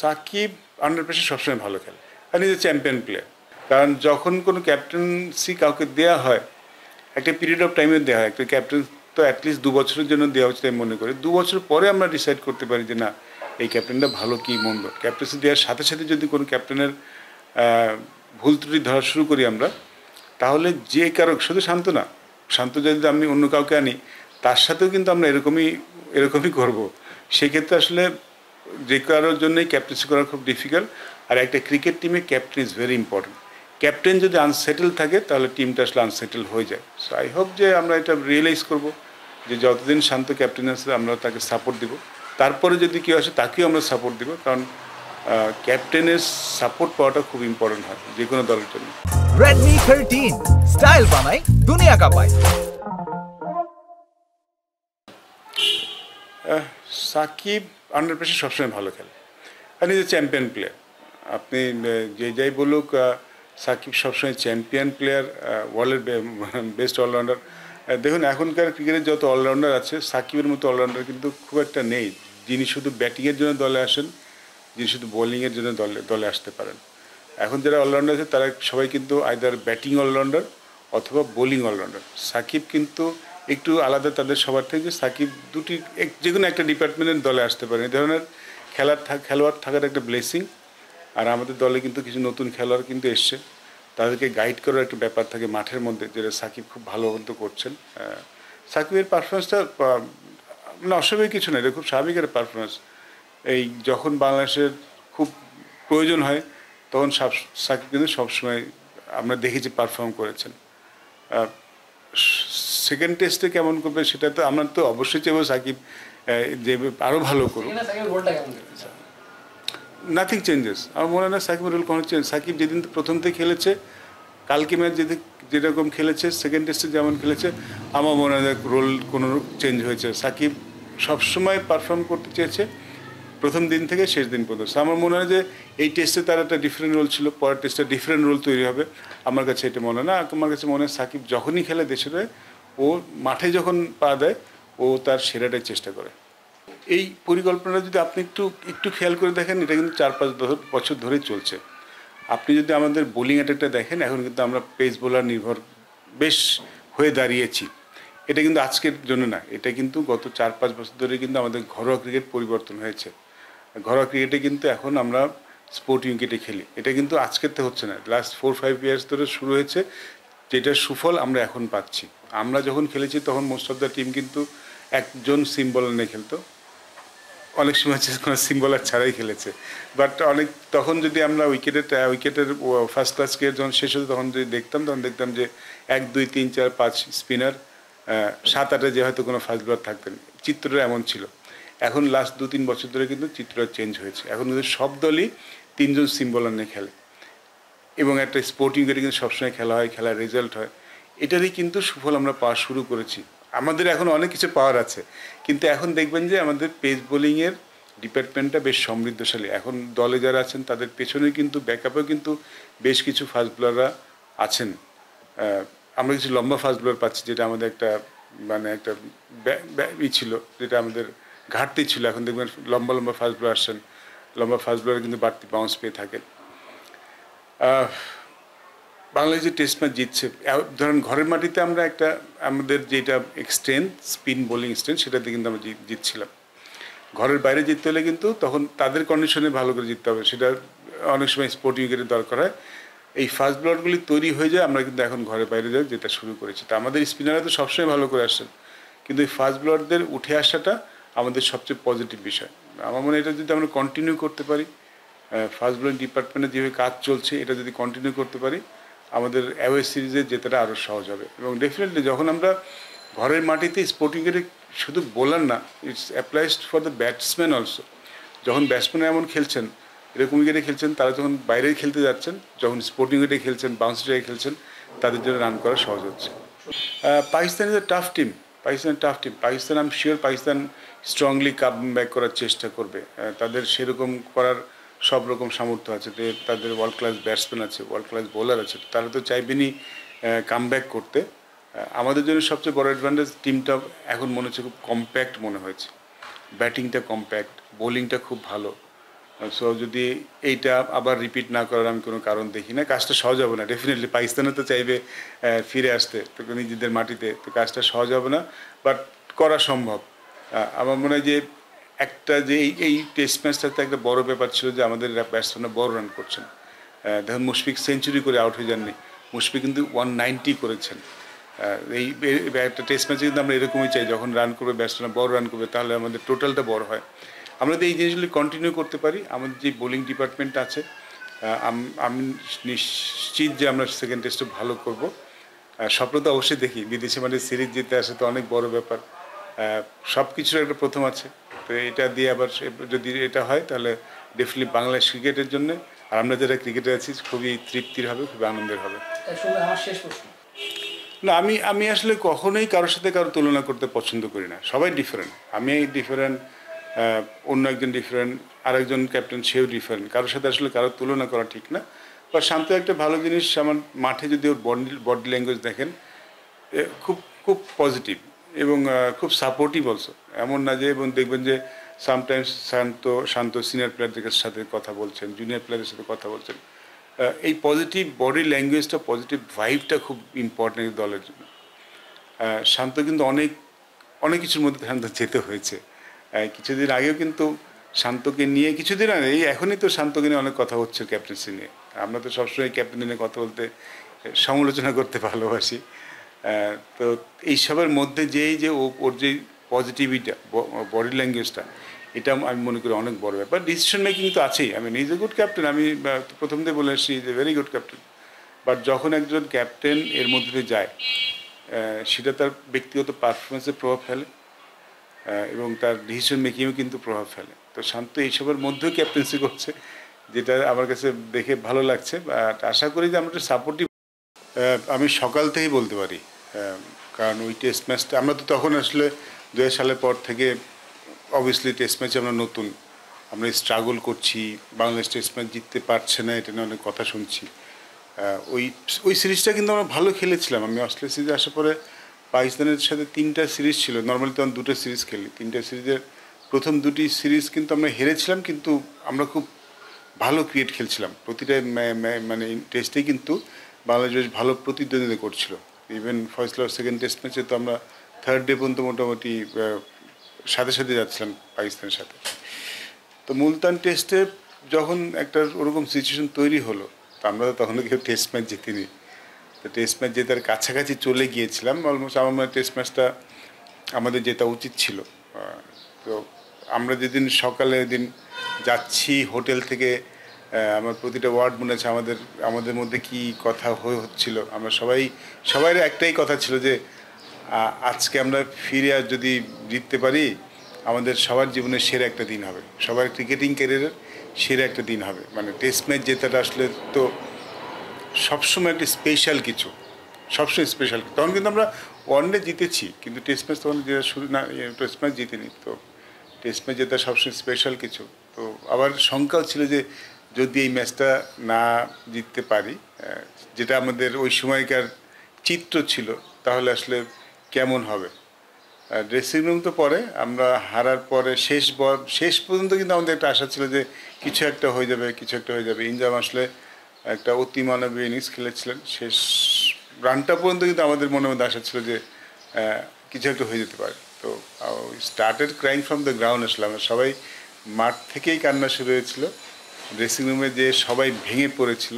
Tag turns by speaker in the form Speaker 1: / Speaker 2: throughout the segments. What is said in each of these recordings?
Speaker 1: Shakib under pressure সবসময় ভালো খেলে, আর নিজে চ্যাম্পিয়ন প্লেয়ার। কারণ যখন কোনো ক্যাপ্টেন্সি কাউকে দেওয়া হয়, একটা পিরিয়ড অফ টাইমে দেওয়া হয়, একটা ক্যাপ্টেন তো অ্যাটলিস্ট 2 বছরের জন্য দেওয়া উচিত আমি মনে করি। 2 বছর পরে আমরা ডিসাইড করতে পারি যে না, এই ক্যাপ্টেনটা ভালো কি মন্দ। ক্যাপ্টেন্সি দেওয়ার সাথে সাথে যদি কোনো ক্যাপ্টেনের ভুল ত্রুটি ধরা শুরু করি আমরা, তাহলে যে কারো, শুধু শান্ত না, শান্ত যদি আমি অন্য কাউকে আনি, তার সাথেও কিন্তু আমরা এরকমই করব। সেক্ষেত্রে আসলে যে কারোর জন্যই ক্যাপ্টেন্সি করা খুব ডিফিকাল্ট। আর একটা ক্রিকেট টিমে captain is very important. Captain যদি আনসেটেল থাকে তাহলে টিমটা আসলে আনসেটেল হয়ে যায়। সো আই হোপ যে আমরা এটা রিয়েলাইজ করব যে যতদিন শান্ত ক্যাপ্টেন আছে আমরা তাকে সাপোর্ট দিব। তারপরে যদি কেউ আসে তাকেও আমরা সাপোর্ট দিব, কারণ ক্যাপ্টেনের সাপোর্ট পাওয়াটা খুব ইম্পর্টেন্ট হয় যে কোনো দলের জন্য।
Speaker 2: Redmi 13 স্টাইল বানাই দুনিয়া কাঁপায়।
Speaker 1: সাকিব আন্ডার প্রেশার সবসময় ভালো খেলে, আর নিজে চ্যাম্পিয়ন প্লেয়ার। আপনি যে যাই বলুক, সাকিব সবসময় চ্যাম্পিয়ন প্লেয়ার, ওয়ার্ল্ডের বেস্ট অলরাউন্ডার। দেখুন এখনকার ক্রিকেটের যত অলরাউন্ডার আছে, সাকিবের মতো অলরাউন্ডার কিন্তু খুব একটা নেই, যিনি শুধু ব্যাটিংয়ের জন্য দলে আসেন, যিনি শুধু বোলিংয়ের জন্য দলে আসতে পারেন। এখন যারা অলরাউন্ডার আছে তারা সবাই কিন্তু আইদার ব্যাটিং অলরাউন্ডার অথবা বোলিং অলরাউন্ডার। সাকিব কিন্তু একটু আলাদা তাদের সবার থেকে, সাকিব দুটি যে কোনো একটা ডিপার্টমেন্টের দলে আসতে পারে। এই ধরনের খেলোয়াড় থাকার একটা ব্লেসিং। আর আমাদের দলে কিন্তু কিছু নতুন খেলোয়াড় কিন্তু এসছে, তাদেরকে গাইড করার একটা ব্যাপার থাকে মাঠের মধ্যে, যেটা সাকিব খুব ভালো মতো করছেন। সাকিবের পারফরমেন্সটা মানে অস্বাভাবিক কিছু না, এটা খুব স্বাভাবিক একটা পারফরমেন্স। এই যখন বাংলাদেশের খুব প্রয়োজন হয় তখন সাকিব কিন্তু সবসময় আমরা দেখেছি পারফর্ম করেছেন। সেকেন্ড টেস্টে কেমন করবে সেটা তো আমরা তো অবশ্যই চাইবো সাকিব যে আরও ভালো করুক। নাথিং চেঞ্জেস, আমার মনে হয় না সাকিবের রোল কোনো চেঞ্জ। সাকিব যেদিন প্রথম থেকে খেলেছে, কালকে ম্যাচ যেরকম খেলেছে, সেকেন্ড টেস্টে যেমন খেলেছে, আমার মনে হয় রোল কোনো চেঞ্জ হয়েছে। সাকিব সবসময় পারফর্ম করতে চেয়েছে প্রথম দিন থেকে শেষ দিন পর্যন্ত। আমার মনে হয় যে এই টেস্টে তার একটা ডিফারেন্ট রোল ছিল, পরের টেস্টে ডিফারেন্ট রোল তৈরি হবে। আমার কাছে এটা মনে হয় না। আমার কাছে মনে হয় সাকিব যখনই খেলে দেশের হয়ে, ও মাঠে যখন পা দেয়, ও তার সেরাটাই চেষ্টা করে। এই পরিকল্পনাটা যদি আপনি একটু খেয়াল করে দেখেন, এটা কিন্তু 4-5 বছর ধরেই চলছে। আপনি যদি আমাদের বোলিং অ্যাটাকটা দেখেন, এখন কিন্তু আমরা পেস বোলার নির্ভর বেশ হয়ে দাঁড়িয়েছি। এটা কিন্তু আজকের জন্য না, এটা কিন্তু গত 4-5 বছর ধরে কিন্তু আমাদের ঘরোয়া ক্রিকেট পরিবর্তন হয়েছে। ঘরোয়া ক্রিকেটে কিন্তু এখন আমরা স্পোর্টিং উইকেটে খেলি, এটা কিন্তু আজকের তো হচ্ছে না, লাস্ট 4-5 ইয়ার্স ধরে শুরু হয়েছে, যেটার সুফল আমরা এখন পাচ্ছি। আমরা যখন খেলেছি তখন মোস্ট অফ দ্য টিম কিন্তু একজন সিম বোলার নিয়ে খেলতো, অনেক সময় কোনো সিম বোলার ছাড়াই খেলেছে। বাট তখন যদি আমরা উইকেটের ফার্স্ট ক্লাস ক্রিকেট যখন শেষ হতো, তখন যদি তখন দেখতাম যে 1, 2, 3, 4, 5 স্পিনার, 7-8 যে হয়তো কোনো ফাস্ট বোলার থাকতেন। চিত্রটা এমন ছিল। এখন লাস্ট 2-3 বছর ধরে কিন্তু চিত্রটা চেঞ্জ হয়েছে। এখন কিন্তু সব দলই 3 জন সিম বোলার নিয়ে খেলে, এবং একটা স্পোর্টিং উইকেটে কিন্তু সবসময় খেলা হয়, খেলার রেজাল্ট হয়। এটারই কিন্তু সুফল আমরা পাওয়া শুরু করেছি। আমাদের এখন অনেক কিছু পাওয়ার আছে, কিন্তু এখন দেখবেন যে আমাদের পেস বোলিংয়ের ডিপার্টমেন্টটা বেশ সমৃদ্ধশালী। এখন দলে যারা আছেন তাদের পেছনে কিন্তু ব্যাকআপেও কিন্তু বেশ কিছু ফাস্ট বোলাররা আছেন। আমরা কিছু লম্বা ফাস্ট বোলার পাচ্ছি, যেটা আমাদের একটা একটা ছিল, যেটা আমাদের ঘাটতি ছিল। এখন দেখবেন লম্বা ফাস্ট বোলার আসছেন, লম্বা ফাস্ট বোলার কিন্তু বাড়তি বাউন্স পেয়ে থাকেন। বাংলাদেশ যে টেস্ট ম্যাচ জিতছে, ধরেন ঘরের মাটিতে আমরা আমাদের যেটা স্ট্রেংথ, স্পিন বোলিং স্ট্রেংথ, সেটাতে কিন্তু আমরা জিতছিলাম। ঘরের বাইরে জিততে হলে কিন্তু তখন তাদের কন্ডিশনে ভালো করে জিততে হবে, সেটা অনেক সময় স্পোর্টিং উইকেটের দরকার হয়। এই ফাস্ট বোলারগুলি তৈরি হয়ে যায়, আমরা কিন্তু এখন ঘরের বাইরে যাই যেটা শুরু করেছি। তা আমাদের স্পিনাররা তো সবসময় ভালো করে আসছেন, কিন্তু এই ফাস্ট বোলারদের উঠে আসাটা আমাদের সবচেয়ে পজিটিভ বিষয়। আমার মনে হয় এটা যদি আমরা কন্টিনিউ করতে পারি, ফাস্ট বোলিং ডিপার্টমেন্টে যেভাবে কাজ চলছে, এটা যদি কন্টিনিউ করতে পারি, আমাদের অ্যাওয়ে সিরিজে জেতাটা আরও সহজ হবে। এবং ডেফিনেটলি যখন আমরা ঘরের মাটিতে স্পোর্টিং উইকেটে, শুধু বোলার না, it's applies for the batsman also. যখন ব্যাটসম্যান এমন খেলছেন, এরকম উইকেটে খেলছেন, তারা যখন বাইরে খেলতে যাচ্ছেন, যখন স্পোর্টিং উইকেটে খেলছেন, বাউন্সার জায়গায় খেলছেন, তাদের জন্য রান করা সহজ হচ্ছে। Pakistan is a tough team. Pakistan I am sure Pakistan strongly come back করার চেষ্টা করবে। তাদের সেরকম করার সব রকম সামর্থ্য আছে, তাদের ওয়ার্ল্ড ক্লাস ব্যাটসম্যান আছে, ওয়ার্ল্ড ক্লাস বোলার আছে, তারা তো চাইবেনই কাম ব্যাক করতে। আমাদের জন্য সবচেয়ে বড় অ্যাডভান্টেজ, টিমটা এখন মনে হচ্ছে খুব কম্প্যাক্ট মনে হয়েছে। ব্যাটিংটা কম্প্যাক্ট, বোলিংটা খুব ভালো, সো যদি এইটা আবার রিপিট না করার আমি কোনো কারণ দেখি না। কাজটা সহজ হবে না ডেফিনেটলি। পাকিস্তানে তো চাইবে ফিরে আসতে, তো নিজেদের মাটিতে, তো কাজটা সহজ হবে না, বাট করা সম্ভব। আমার মনে হয় যে একটা যে এই টেস্ট ম্যাচটাতে একটা বড় ব্যাপার ছিল যে আমাদের ব্যাটসম্যানরা বড় রান করছেন। দেখুন মুশফিক সেঞ্চুরি করে আউট হয়ে যাননি, মুশফিক কিন্তু 190 করেছেন। একটা টেস্ট ম্যাচে কিন্তু আমরা এরকমই চাই, যখন রান করবে ব্যাটসম্যানরা বড় রান করবে তাহলে আমাদের টোটালটা বড় হয়। আমরা যদি এই জিনিসগুলি কন্টিনিউ করতে পারি, আমাদের যে বোলিং ডিপার্টমেন্ট আছে, আমি নিশ্চিত যে আমরা সেকেন্ড টেস্টে ভালো করব। স্বপ্ন তো অবশ্যই দেখি, বিদেশি মাঠে সিরিজ জিতে আসে তো অনেক বড় ব্যাপার। সব কিছুর একটা প্রথম আছে, তো এটা দিয়ে আবার যদি এটা হয় তাহলে ডেফিনেটলি বাংলাদেশ ক্রিকেটের জন্য, আর আমরা যারা ক্রিকেটে আছি, খুবই তৃপ্তির হবে, খুবই আনন্দের হবে।
Speaker 3: আমার শেষ প্রশ্ন,
Speaker 1: না, আমি আসলে কখনোই কারোর সাথে কারো তুলনা করতে পছন্দ করি না। সবাই ডিফারেন্ট, আমি ডিফারেন্ট, অন্য একজন ডিফারেন্ট, আরেকজন ক্যাপ্টেন সেও ডিফারেন্ট। কারোর সাথে আসলে কারোর তুলনা করা ঠিক না। বা শান্ত একটা ভালো জিনিস, আমার মাঠে যদি ওর বডি ল্যাঙ্গুয়েজ দেখেন, খুব খুব পজিটিভ এবং খুব সাপোর্টিভ অলসো। এমন না যে, এবং দেখবেন যে সামটাইমস শান্ত সিনিয়র প্লেয়ারদের সাথে কথা বলছেন, জুনিয়র প্লেয়ারদের সাথে কথা বলছেন। এই পজিটিভ বডি ল্যাঙ্গুয়েজটা, পজিটিভ ভাইবটা খুব ইম্পর্টেন্ট দলের জন্য। শান্ত কিন্তু অনেক অনেক কিছুর মধ্যে শান্ত যেতে হয়েছে। কিছুদিন আগেও কিন্তু শান্তকে নিয়ে, কিছুদিন আগে, এখনই তো শান্তকে নিয়ে অনেক কথা হচ্ছে ক্যাপ্টেন্সি নিয়ে। আমরা তো সবসময় ক্যাপ্টেন নিয়ে কথা বলতে, সমালোচনা করতে ভালোবাসি। তো এইসবের মধ্যে যে ওর যে পজিটিভিটা, বডি ল্যাঙ্গুয়েজটা, এটা আমি মনে করি অনেক বড় ব্যাপার। ডিসিশন মেকিং তো আছেই। আমি ইজ এ গুড ক্যাপ্টেন, আমি প্রথম দিয়ে বলে এসেছি is a very good captain. But যখন একজন ক্যাপ্টেন এর মধ্যে দিয়ে যায়, সেটা তার ব্যক্তিগত পারফরমেন্সে প্রভাব ফেলে এবং তার ডিসিশন মেকিংয়েও কিন্তু প্রভাব ফেলে। তো শান্ত এইসবের মধ্যেও ক্যাপ্টেন্সি করছে, যেটা আমার কাছে দেখে ভালো লাগছে। বাট আশা করি যে আমরা একটু সাপোর্টিভ। আমি সকাল থেকেই বলতে পারি, কারণ ওই টেস্ট ম্যাচটা আমরা তো তখন আসলে 2000 সালের পর থেকে অবভিয়াসলি টেস্ট ম্যাচে আমরা নতুন, আমরা স্ট্রাগল করছি, বাংলাদেশ টেস্ট ম্যাচ জিততে পারছে না, এটা নিয়ে অনেক কথা শুনছি। ওই সিরিজটা কিন্তু আমরা ভালো খেলেছিলাম। আমি অস্ট্রেলিয়া সিরিজে আসার পরে পাকিস্তানের সাথে 3টা সিরিজ ছিল, নর্মালি তো আমি 2টা সিরিজ খেলি। 3টা সিরিজের প্রথম 2টি সিরিজ কিন্তু আমরা হেরেছিলাম, কিন্তু আমরা খুব ভালো ক্রিকেট খেলছিলাম। প্রতিটা মানে টেস্টেই কিন্তু বাংলাদেশ বেশ ভালো প্রতিদ্বন্দ্বিতা করছিল। ইভেন ফয়সলার সেকেন্ড টেস্ট ম্যাচে তো আমরা থার্ড ডে পর্যন্ত মোটামুটি সাথে সাথে যাচ্ছিলাম পাকিস্তানের সাথে। তো মুলতান টেস্টে যখন একটা ওরকম সিচুয়েশন তৈরি হলো, তো আমরা তো তখন কেউ টেস্ট ম্যাচ জিতিনি। তো টেস্ট ম্যাচ জেতার কাছাকাছি চলে গিয়েছিলাম অলমোস্ট। আমার মনে হয় টেস্ট ম্যাচটা আমাদের জেতা উচিত ছিল। তো আমরা যেদিন সকালে দিন যাচ্ছি হোটেল থেকে, আমার প্রতিটা ওয়ার্ড মনে আছে, আমাদের মধ্যে কি কথা হচ্ছিল। আমরা সবাই একটাই কথা ছিল যে আজকে আমরা ফিরে আর যদি জিততে পারি, আমাদের সবার জীবনের সেরা একটা দিন হবে, সবার ক্রিকেটিং ক্যারিয়ারের সেরা একটা দিন হবে। মানে টেস্ট ম্যাচ জেতাটা আসলে তো সবসময় একটা স্পেশাল কিছু, সবসময় স্পেশাল। তখন কিন্তু আমরা ওয়ানডে জিতেছি, কিন্তু টেস্ট ম্যাচ তখন জেতা শুরু না, টেস্ট ম্যাচ জিতিনি। তো টেস্ট ম্যাচ জেতা সবসময় স্পেশাল কিছু। তো আবার শঙ্কাও ছিল যে যদি এই ম্যাচটা না জিততে পারি, যেটা আমাদের ওই সময়কার চিত্র ছিল, তাহলে আসলে কেমন হবে। ড্রেসিং রুম তো পরে, আমরা হারার পরে শেষ পর্যন্ত কিন্তু আমাদের একটা আশা ছিল যে কিছু একটা হয়ে যাবে। ইনজাম আসলে একটা অতি মানবীয় ইনিংস খেলেছিলেন। শেষ রানটা পর্যন্ত কিন্তু আমাদের মনের মধ্যে আশা ছিল যে কিছু একটা হয়ে যেতে পারে। তো started crying from the ground. আসলে আমরা সবাই মাঠ থেকেই কান্না শুরু হয়েছিল। ড্রেসিং রুমে যে সবাই ভেঙে পড়েছিল,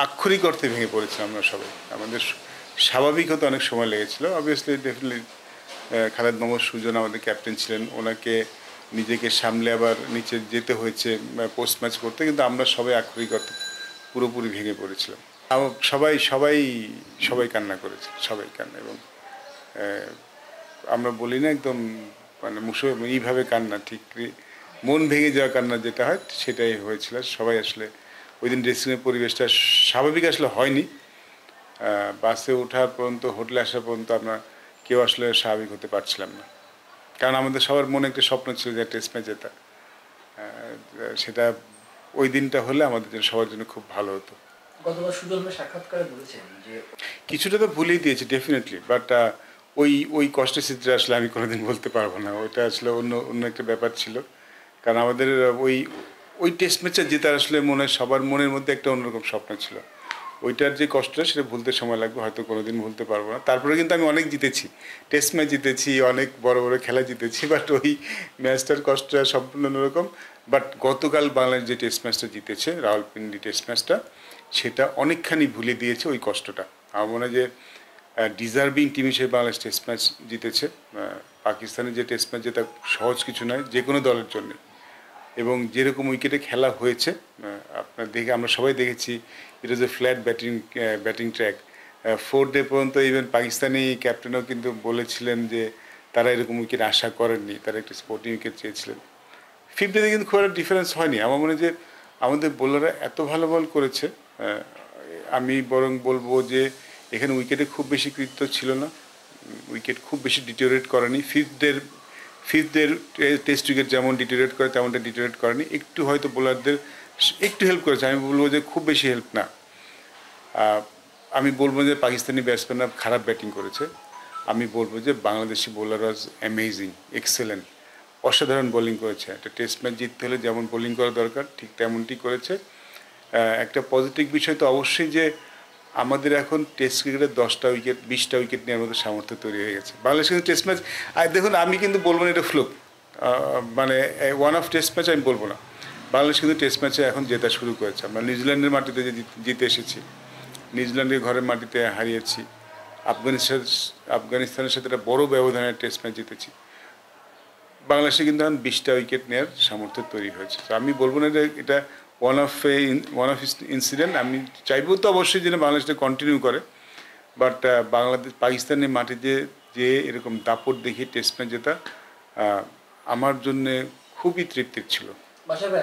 Speaker 1: আক্ষরিক অর্থে ভেঙে পড়েছিলাম আমরা সবাই। আমাদের স্বাভাবিক হতে অনেক সময় লেগেছিল। অবভিয়াসলি ডেফিনেটলি খালেদ মাহমুদ সুজন আমাদের ক্যাপ্টেন ছিলেন, ওনাকে নিজেকে সামলে আবার নিচে যেতে হয়েছে পোস্ট ম্যাচ করতে, কিন্তু আমরা সবাই আক্ষরিক অর্থে পুরোপুরি ভেঙে পড়েছিলাম। সবাই কান্না করেছে, সবাই কান্না। এবং আমরা বলি না একদম মানে এইভাবে কান্না, ঠিক মন ভেঙে যাওয়া কান্না যেটা হয়, সেটাই হয়েছিল। সবাই আসলে ওই দিন ড্রেসিংয়ের পরিবেশটা স্বাভাবিক আসলে হয়নি। বাসে ওঠার পর্যন্ত, হোটেলে আসা পর্যন্ত আমরা কেউ আসলে স্বাভাবিক হতে পারছিলাম না। কারণ আমাদের সবার মনে একটা স্বপ্ন ছিল যে টেস্ট ম্যাচ জেতা। সেটা ওই দিনটা হলে আমাদের জন্য, সবার জন্য খুব ভালো হতো।
Speaker 3: গতবার সুজন ভাই সাক্ষাৎকারে বলেছেন যে
Speaker 1: কিছুটা তো ভুলেই দিয়েছি ডেফিনেটলি, বাট ওই কষ্টের স্মৃতিটা আসলে আমি কোনোদিন বলতে পারবো না। ওইটা আসলে অন্য একটা ব্যাপার ছিল। কারণ আমাদের ওই ওই টেস্ট ম্যাচটা জেতার আসলে মনে হয় সবার মনের মধ্যে একটা অন্যরকম স্বপ্ন ছিল। ওইটার যে কষ্টটা সেটা ভুলতে সময় লাগবে, হয়তো কোনোদিন ভুলতে পারবো না। তারপরে কিন্তু আমি অনেক জিতেছি, টেস্ট ম্যাচ জিতেছি, অনেক বড় বড় খেলা জিতেছি, বাট ওই ম্যাচটার কষ্টটা সম্পূর্ণ অন্যরকম। বাট গতকাল বাংলাদেশ যে টেস্ট ম্যাচটা জিতেছে, রাওয়ালপিন্ডি টেস্ট ম্যাচটা, সেটা অনেকখানি ভুলে দিয়েছে ওই কষ্টটা। আমার মনে হয় যে ডিজার্ভিং টিম হিসেবে বাংলাদেশ টেস্ট ম্যাচ জিতেছে। পাকিস্তানের যে টেস্ট ম্যাচ যেটা সহজ কিছু নয় যে কোনো দলের জন্য, এবং যেরকম উইকেটে খেলা হয়েছে আপনার দেখে আমরা সবাই দেখেছি, it is a flat batting track. 4 day পর্যন্ত ইভেন পাকিস্তানি ক্যাপ্টেনও কিন্তু বলেছিলেন যে তারা এরকম উইকেট আশা করেননি, তারা একটা স্পোর্টিং উইকেট চেয়েছিলেন। 5th ডেতে কিন্তু খুব একটা ডিফারেন্স হয়নি। আমার মনে হয় যে আমাদের বোলাররা এত ভালো বল করেছে, আমি বরং বলবো যে এখানে উইকেটে খুব বেশি কৃতিত্ব ছিল না, উইকেট খুব বেশি ডিটোরিয়েট করেনি। ফিফথদের টেস্ট উইকেট যেমন ডিটোরিয়েট করে তেমনটা ডিটোরিয়েট করেনি, একটু হয়তো বোলারদের একটু হেল্প করেছে, আমি বলবো যে খুব বেশি হেল্প না। আমি বলবো যে পাকিস্তানি ব্যাটসম্যানরা খারাপ ব্যাটিং করেছে, আমি বলবো যে Bangladeshi bowler was amazing, excellent, অসাধারণ বোলিং করেছে। একটা টেস্ট ম্যাচ জিততে হলে যেমন বোলিং করা দরকার ঠিক তেমনটি করেছে। একটা পজিটিভ বিষয় তো অবশ্যই যে আমাদের এখন টেস্ট ক্রিকেটে 10টা উইকেট 20টা উইকেট নেওয়ার মতো সামর্থ্য তৈরি হয়ে গেছে। বাংলাদেশ কিন্তু টেস্ট ম্যাচ, আর দেখুন আমি কিন্তু বলবো না এটা ফ্লুক, মানে ওয়ান অফ টেস্ট ম্যাচ আমি বলবো না। বাংলাদেশ কিন্তু টেস্ট ম্যাচে এখন জেতা শুরু করেছে। আমরা নিউজিল্যান্ডের মাটিতে যে জিতে এসেছি, নিউজিল্যান্ডের ঘরের মাটিতে হারিয়েছি, আফগানিস্তানের সাথে একটা বড় ব্যবধানের টেস্ট ম্যাচ জিতেছি। বাংলাদেশে কিন্তু এখন 20টা উইকেট নেওয়ার সামর্থ্য তৈরি হয়েছে। তো আমি বলবো না যে এটা ওয়ান অফ ইনসিডেন্ট। আমি চাইবো তো অবশ্যই যেন বাংলাদেশটা কন্টিনিউ করে, বাট পাকিস্তানের মাটিতে যে এরকম দাপট দেখিয়ে টেস্ট ম্যাচ জেতা আমার জন্যে খুবই তৃপ্তির ছিল।
Speaker 3: বাশার ভাই